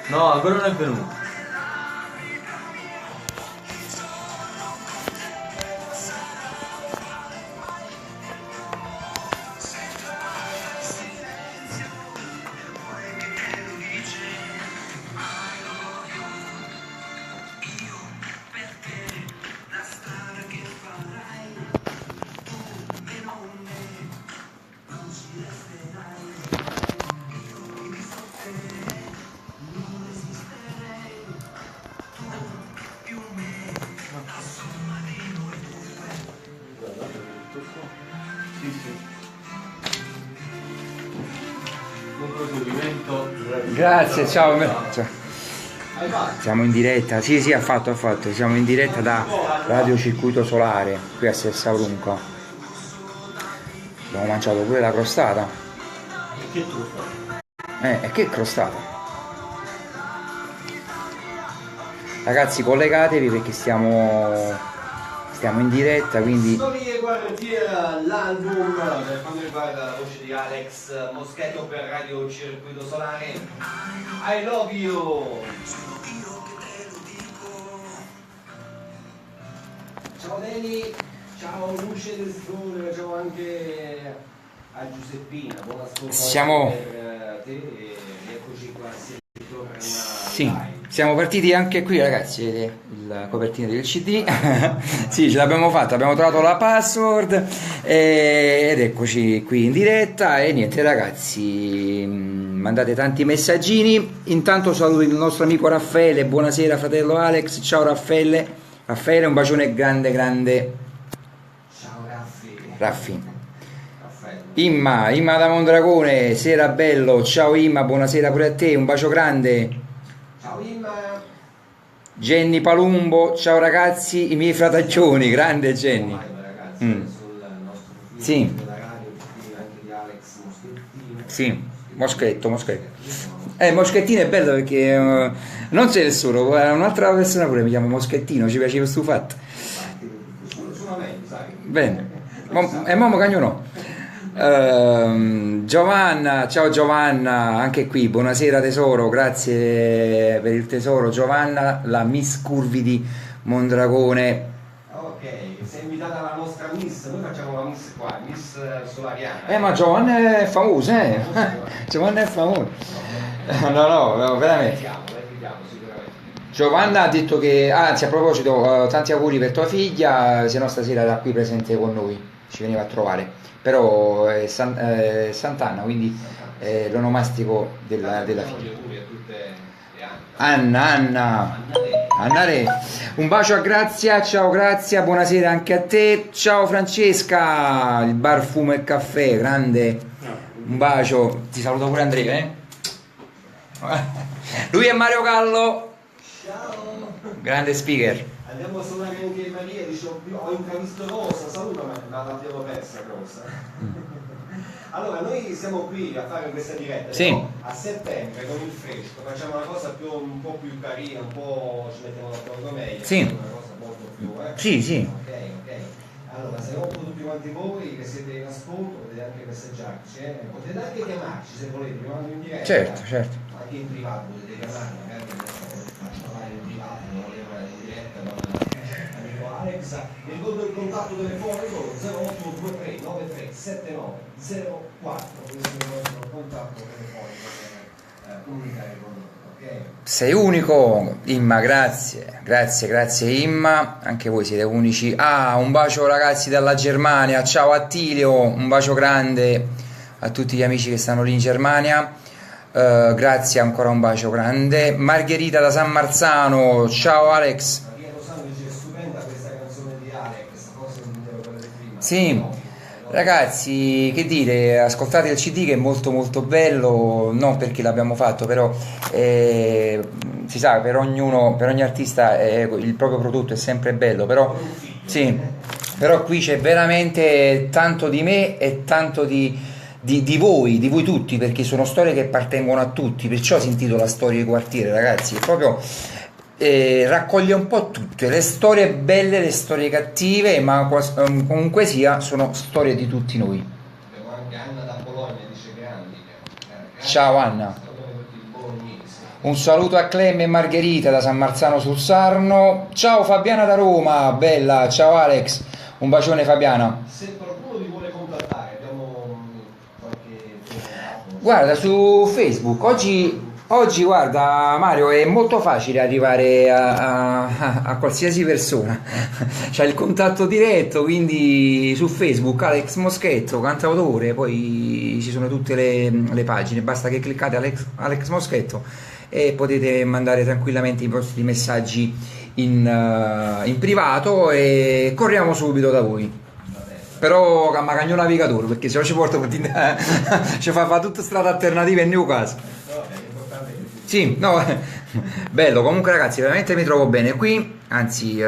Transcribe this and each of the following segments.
No, ancora non è venuto. Grazie, ciao. Siamo in diretta, sì, ha fatto. Siamo in diretta da Radio Circuito Solare, qui a Sessavrunca. Abbiamo mangiato pure la crostata. E che crostata? Ragazzi, collegatevi perché stiamo in diretta, quindi... Storie Quartier, l'album per quanto riguarda la voce di Alex Moschetto per Radio Circuito Solare. I love you! Ciao Deni, ciao Luce del Sole, ciao anche a Giuseppina, buon ascolto per te e eccoci qua se ritorna una live. Siamo partiti anche qui, ragazzi, vedete la copertina del CD. Sì, ce l'abbiamo fatta, abbiamo trovato la password ed eccoci qui in diretta. E niente, ragazzi, mandate tanti messaggini. Intanto saluto il nostro amico Raffaele. Buonasera fratello Alex, ciao Raffaele, un bacione grande. Ciao Raffi. Imma da Mondragone, sera bello, ciao Imma, buonasera pure a te, un bacio grande. Ciao Imma. Jenny Palumbo, ciao ragazzi, i miei frataccioni, grande Jenny. Sì. Sì, Moschetto. Moschettino è bello perché non sei il solo, un'altra persona pure mi chiama Moschettino, ci piace questo fatto. Bene, e Momo Cagnolo. Giovanna, ciao Giovanna, anche qui, buonasera tesoro, grazie per il tesoro Giovanna, la Miss Curvi di Mondragone. Ok, sei invitata alla nostra Miss, noi facciamo la Miss qua, Miss Solariana. Ma Giovanna è famosa, Giovanna è famosa. No, veramente. Vediamo sicuramente. Giovanna ha detto che, anzi a proposito, tanti auguri per tua figlia, se no stasera era qui presente con noi, ci veniva a trovare. Però è Sant'Anna, quindi è l'onomastico della figlia. Anna Re. Un bacio a Grazia, ciao Grazia, buonasera anche a te, ciao Francesca, il bar Fumo e Caffè, grande, un bacio, ti saluto pure Andrea, Lui è Mario Gallo, Ciao. grande speaker. Andiamo a salutare anche Maria, dice ho intravisto Rosa, saluta ma l'abbiamo persa Rosa. Allora noi siamo qui a fare questa diretta, sì. A settembre con il fresco facciamo una cosa un po' più carina, un po' ci mettiamo d'accordo meglio, sì. Una cosa molto più Sì. Ok. Allora se non tutti quanti voi che siete in ascolto potete anche messaggiarci, potete anche chiamarci se volete, chiamando in diretta. Certo. Anche in privato potete chiamare, magari faccio parlare in privato, non volevo in diretta con l'amico Alex. Vi ricordo il contatto telefonico 0823 93 79 04, questo è il nostro contatto telefonico per comunicare con noi, ok? Sei unico, Imma, grazie Imma, anche voi siete unici. Un bacio ragazzi dalla Germania, ciao Attilio, un bacio grande a tutti gli amici che stanno lì in Germania, grazie ancora, un bacio grande. Margherita da San Marzano, ciao Alex. Maria Rosano dice stupenda questa canzone di Alex, forse non devo parlare prima. Sì. Ragazzi, che dire, ascoltate il CD che è molto bello, non perché l'abbiamo fatto, però si sa, per ogni artista il proprio prodotto è sempre bello, però sì, però qui c'è veramente tanto di me e tanto di voi tutti, perché sono storie che appartengono a tutti, perciò si intitola Storie di quartiere, ragazzi, è proprio... raccoglie un po' tutte le storie belle, le storie cattive, ma comunque sia sono storie di tutti noi. Abbiamo anche anche Anna da Bologna dice grandi. Ciao Anna. Un saluto a Clem e Margherita da San Marzano sul Sarno. Ciao Fabiana da Roma, bella. Ciao Alex, un bacione Fabiana. Se qualcuno vi vuole contattare, abbiamo qualche contatto. Guarda, su Facebook oggi guarda Mario, è molto facile arrivare a qualsiasi persona. C'è il contatto diretto, quindi su Facebook Alex Moschetto, cantautore, poi ci sono tutte le pagine, basta che cliccate Alex Moschetto e potete mandare tranquillamente i vostri messaggi in privato e corriamo subito da voi. Però magari un navigatore, perché se no ci porto ci fa tutta strada alternativa in Newcastle. Sì, no, bello, comunque ragazzi veramente mi trovo bene qui, anzi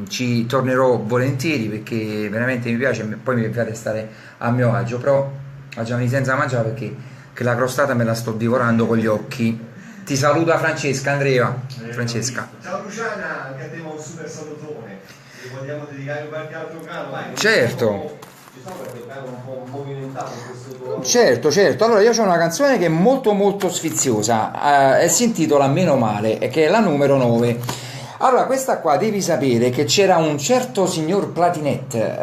ci tornerò volentieri perché veramente mi piace, poi mi piace stare a mio agio, però mangiami senza mangiare perché che la crostata me la sto divorando con gli occhi. Ti saluta Francesca, Andrea. Francesca. Ciao Luciana, anche a te un super salutone. Ti vogliamo dedicare qualche altro brano? Certo. Ci sono qualche brano un po' movimentato questo tuo... Certo. Allora io ho una canzone che è molto sfiziosa, e si intitola Meno male, che è la numero 9. Allora, questa qua devi sapere che c'era un certo signor Platinette,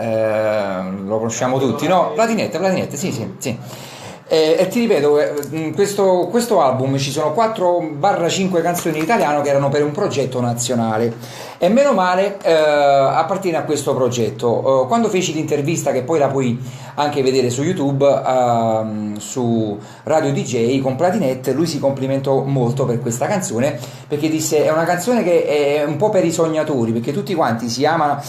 lo conosciamo tutti, no? Platinette, sì. E ti ripeto, questo album ci sono 4-5 canzoni in italiano che erano per un progetto nazionale e Meno male appartiene a questo progetto. Quando feci l'intervista, che poi la puoi anche vedere su YouTube, su Radio DJ con Platinette, lui si complimentò molto per questa canzone perché disse è una canzone che è un po' per i sognatori, perché tutti quanti si amano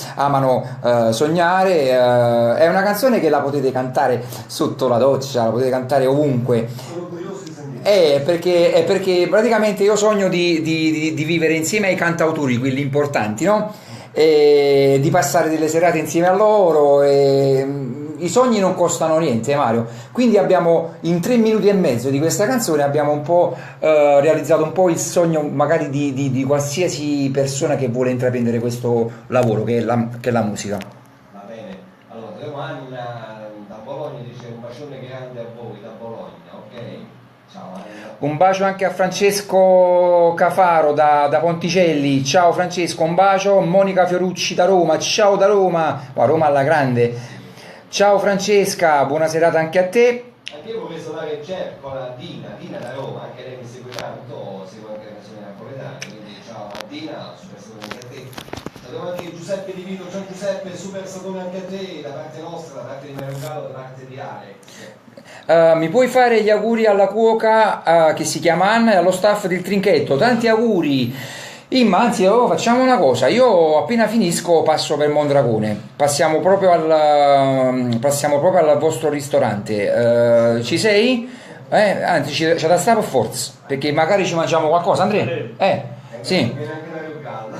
sognare, è una canzone che la potete cantare sotto la doccia, la potete cantare ovunque. Sono curioso di sentire. Perché praticamente io sogno di vivere insieme ai cantautori, quelli importanti, no? E di passare delle serate insieme a loro. I sogni non costano niente, Mario. Quindi abbiamo in 3 minuti e mezzo di questa canzone abbiamo un po' realizzato un po' il sogno magari di qualsiasi persona che vuole intraprendere questo lavoro che è la musica. Va bene, allora Leo Anna da Bologna dice un bacione grande a voi da Bologna, ok? Ciao Anna. Un bacio anche a Francesco Cafaro da Ponticelli. Ciao Francesco, un bacio. Monica Fiorucci da Roma. Ciao da Roma. Roma alla grande. Ciao Francesca, buona serata anche a te. Anche io vorrei salutare Cercola, Dina da Roma, anche lei mi segue tanto, segue anche le canzoni napoletane, quindi ciao a Dina, super salutone anche a te. Salutiamo anche Giuseppe Di Vito, ciao Giuseppe, super salutone anche a te, da parte nostra, da parte di Mario Gallo, da parte di Alex. Mi puoi fare gli auguri alla cuoca che si chiama Anna e allo staff del Trinchetto? Tanti auguri. Anzi, facciamo una cosa, io appena finisco passo per Mondragone, passiamo proprio al vostro ristorante. Ci sei? Anzi, c'è da stare per forza, perché magari ci mangiamo qualcosa, Andrea? Sì.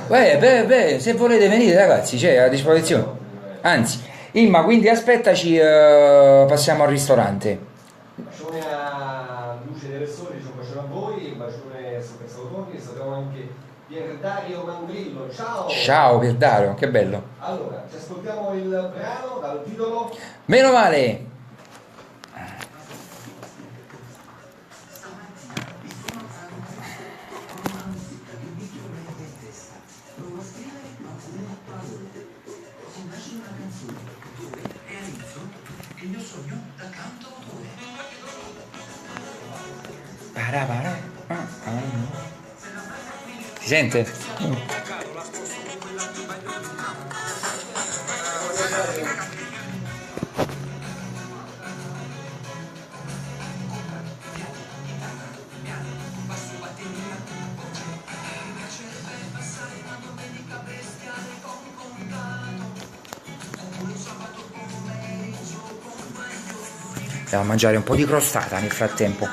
Se volete venire ragazzi, c'è a disposizione. Anzi, Imma, quindi aspettaci, passiamo al ristorante. Un bacione a Luce delle Sole, un bacione a voi, un bacione a Super Salutoni, salutiamo anche Pierdario Mandrillo, ciao! Ciao Pierdario, che bello! Allora, ci ascoltiamo il brano dal titolo Meno male! Si sente? Andiamo a mangiare un po' di crostata nel frattempo.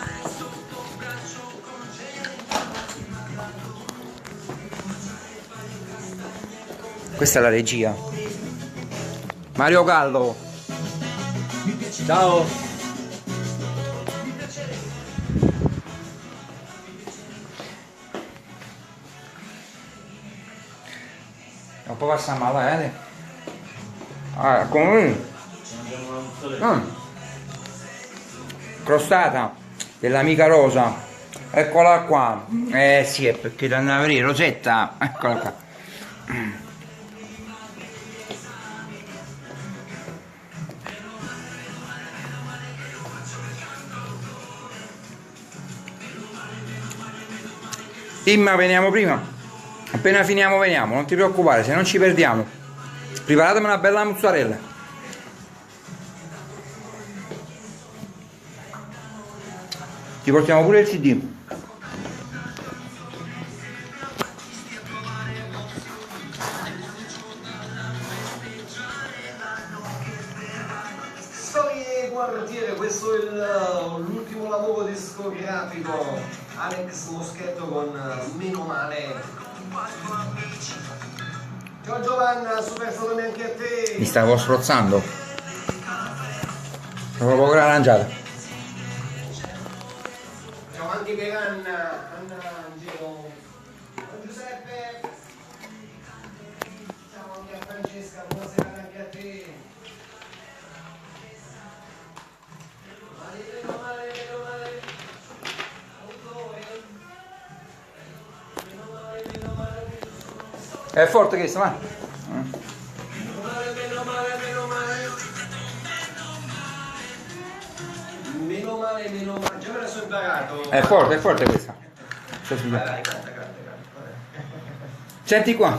Questa è la regia. Mario Gallo. Ciao. Non può passare male, come? crostata dell'amica Rosa, eccola qua. Sì, è perché da andare a vedere Rosetta, eccola qua. Imma, veniamo prima, appena finiamo veniamo, non ti preoccupare, se non ci perdiamo. Preparatemi una bella mozzarella. Ti portiamo pure il CD. Storie quartiere, questo è l'ultimo lavoro discografico. Alex Moschetto con Meno Male. Ciao Giovanna, super salute anche a te. Mi stavo strozzando. Sono poco arrangiato. Ciao anche per Anna, Angelo. Ciao Giuseppe. Ciao anche a Francesca, buonasera anche a te. Meno male. È forte questo, ma. Meno male, già me la sono imparato. È forte questa. Dai, canta. Senti qua.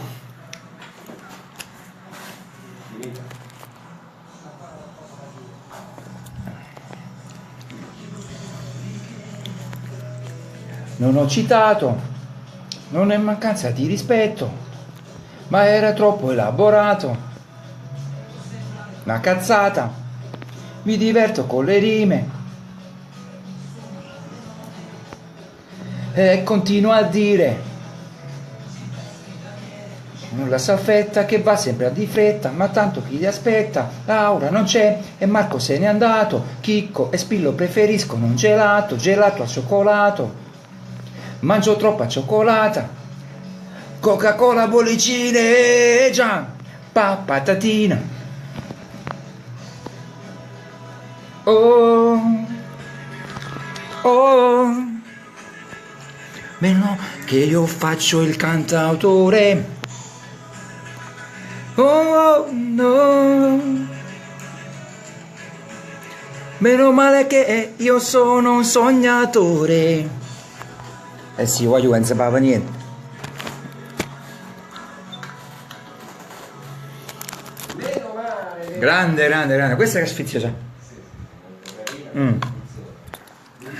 Non ho citato, non è mancanza di rispetto, ma era troppo elaborato. Una cazzata, mi diverto con le rime. E continuo a dire, nulla s'affetta che va sempre a di fretta, ma tanto chi li aspetta? Laura non c'è e Marco se n'è andato, Chicco e Spillo preferiscono un gelato al cioccolato. Mangio troppa cioccolata, Coca-Cola, bollicine, già, patatina. Oh, meno che io faccio il cantautore. Oh, no. Meno male che io sono un sognatore. Eh sì, voglio non sapeva niente. Meno male. Grande. Questa che è sfiziosa. Devi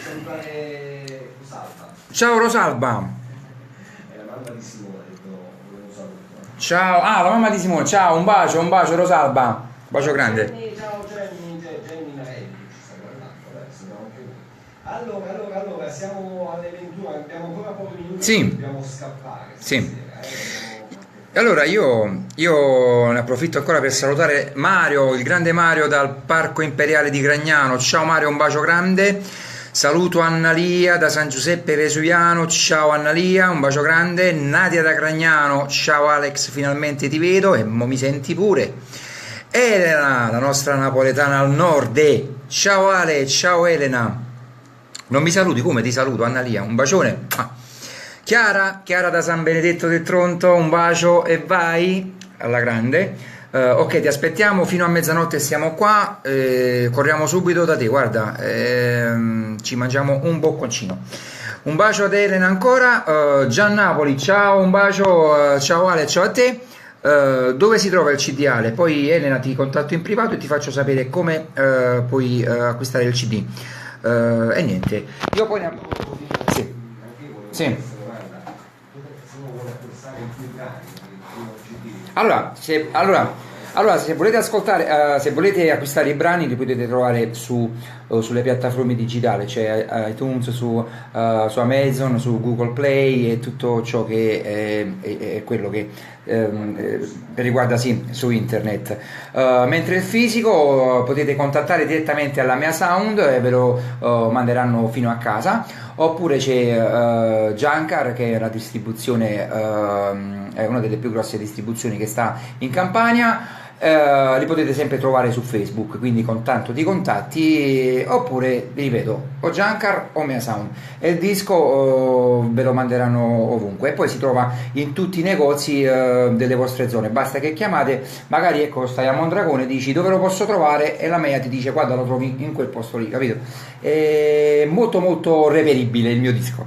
salutare Rosalba. Ciao Rosalba. È la mamma di Simone, ha detto volevo salutare. Ciao. Ah, la mamma di Simone. Ciao, un bacio Rosalba. Un bacio grande. Ciao Jenny Marelli, ci sta guardando, adesso siamo anche noi. Allora, siamo alle 21, abbiamo ancora pochi minuti, Sì. dobbiamo scappare. Sì. Allora io ne approfitto ancora per salutare Mario, il grande Mario dal Parco Imperiale di Gragnano. Ciao Mario, un bacio grande. Saluto Annalia da San Giuseppe Vesuviano. Ciao Annalia, un bacio grande. Nadia da Gragnano. Ciao Alex, finalmente ti vedo e mo mi senti pure. Elena, la nostra napoletana al nord. Ciao Ale, ciao Elena. Non mi saluti? Come ti saluto Annalia? Un bacione. Chiara da San Benedetto del Tronto, un bacio e vai alla grande. Ok, ti aspettiamo fino a mezzanotte, siamo qua, corriamo subito da te, guarda, ci mangiamo un bocconcino. Un bacio ad Elena ancora. Gian Napoli, ciao, un bacio, ciao Ale, ciao a te. Dove si trova il CDale? Poi Elena ti contatto in privato e ti faccio sapere come puoi acquistare il CD. E niente, io poi ne... Sì. Allora, se volete ascoltare, se volete acquistare i brani li potete trovare sulle piattaforme digitali, cioè iTunes, su Amazon, su Google Play e tutto ciò che è quello che riguarda su internet. Mentre il fisico potete contattare direttamente alla Mia Sound e ve lo manderanno fino a casa, oppure c'è Giancar, che è la distribuzione, è una delle più grosse distribuzioni che sta in Campania. li potete sempre trovare su Facebook, quindi con tanto di contatti, oppure vi ripeto o Giancar o Mea Sound, e il disco ve lo manderanno ovunque, e poi si trova in tutti i negozi delle vostre zone, basta che chiamate, magari ecco stai a Mondragone, dici dove lo posso trovare e la Mea ti dice guarda lo trovi in quel posto lì, capito? È molto molto reperibile il mio disco.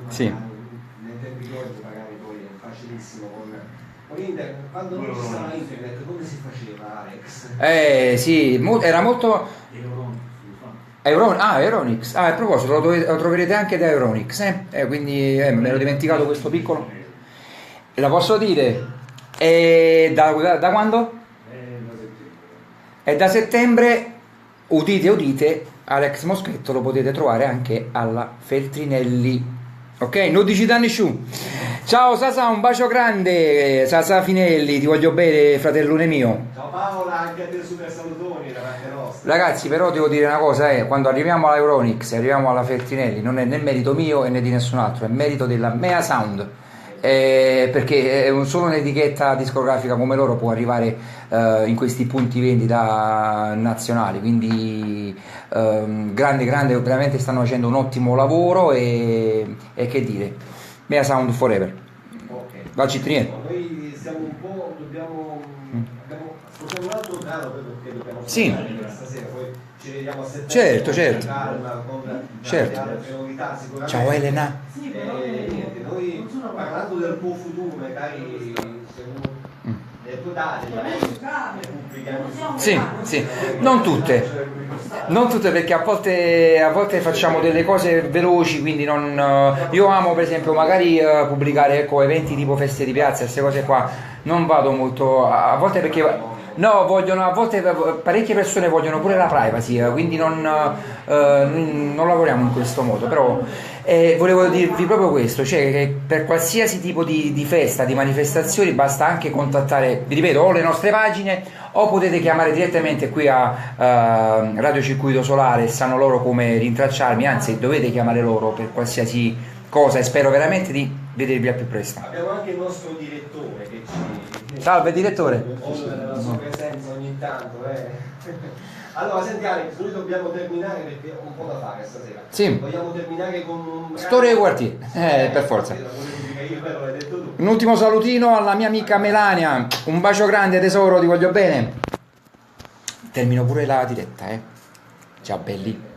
Sì. Nei tempi di oggi magari poi è facilissimo con internet, quando non ci stava internet come si faceva, Alex? Sì, era molto... Euronix, a proposito lo troverete anche da Euronix, quindi me l'ho dimenticato questo piccolo. La posso dire? Da quando? È da settembre, udite, Alex Moschetto lo potete trovare anche alla Feltrinelli. Ok, non dici danni sciù. Ciao Sasa, un bacio grande, Sasa Finelli, ti voglio bene, fratellone mio. Ciao Paola, anche a te super salutoni da parte nostra. Ragazzi, però devo dire una cosa, quando arriviamo alla Euronix e arriviamo alla Feltrinelli non è né merito mio e né di nessun altro, è merito della Mea Sound, perché solo un'etichetta discografica come loro può arrivare in questi punti vendita nazionali, quindi grande, veramente stanno facendo un ottimo lavoro e che dire, Mea Sound forever. Ok. Va Cittrinelli. Noi siamo un po', abbiamo ascoltato un altro brano perché dobbiamo Sì. ascoltare stasera, poi ci vediamo a settembre. Certo. Con calma, con Certo. altre novità sicuramente. Ciao Elena. Niente, noi parlando del tuo futuro, magari le tue date, le pubblichiamo. Sì, non tutte perché a volte facciamo delle cose veloci, quindi io amo per esempio magari pubblicare eventi tipo feste di piazza, queste cose qua, non vado molto, a volte perché a volte parecchie persone vogliono pure la privacy, quindi non lavoriamo in questo modo, però volevo dirvi proprio questo, cioè che per qualsiasi tipo di festa, di manifestazioni basta anche contattare, vi ripeto, o le nostre pagine o potete chiamare direttamente qui a Radio Circuito Solare, sanno loro come rintracciarmi, anzi dovete chiamare loro per qualsiasi cosa e spero veramente di vedervi al più presto. Abbiamo anche il nostro direttore che ci... Salve direttore! Oltre la sua presenza ogni tanto, Allora, senti Alex, noi dobbiamo terminare perché ho un po' da fare stasera. Sì. Vogliamo terminare con un... Storia e quartier, per forza. Io però l'hai detto tu. Un ultimo salutino alla mia amica Melania, un bacio grande tesoro, ti voglio bene. Termino pure la diretta, Ciao belli.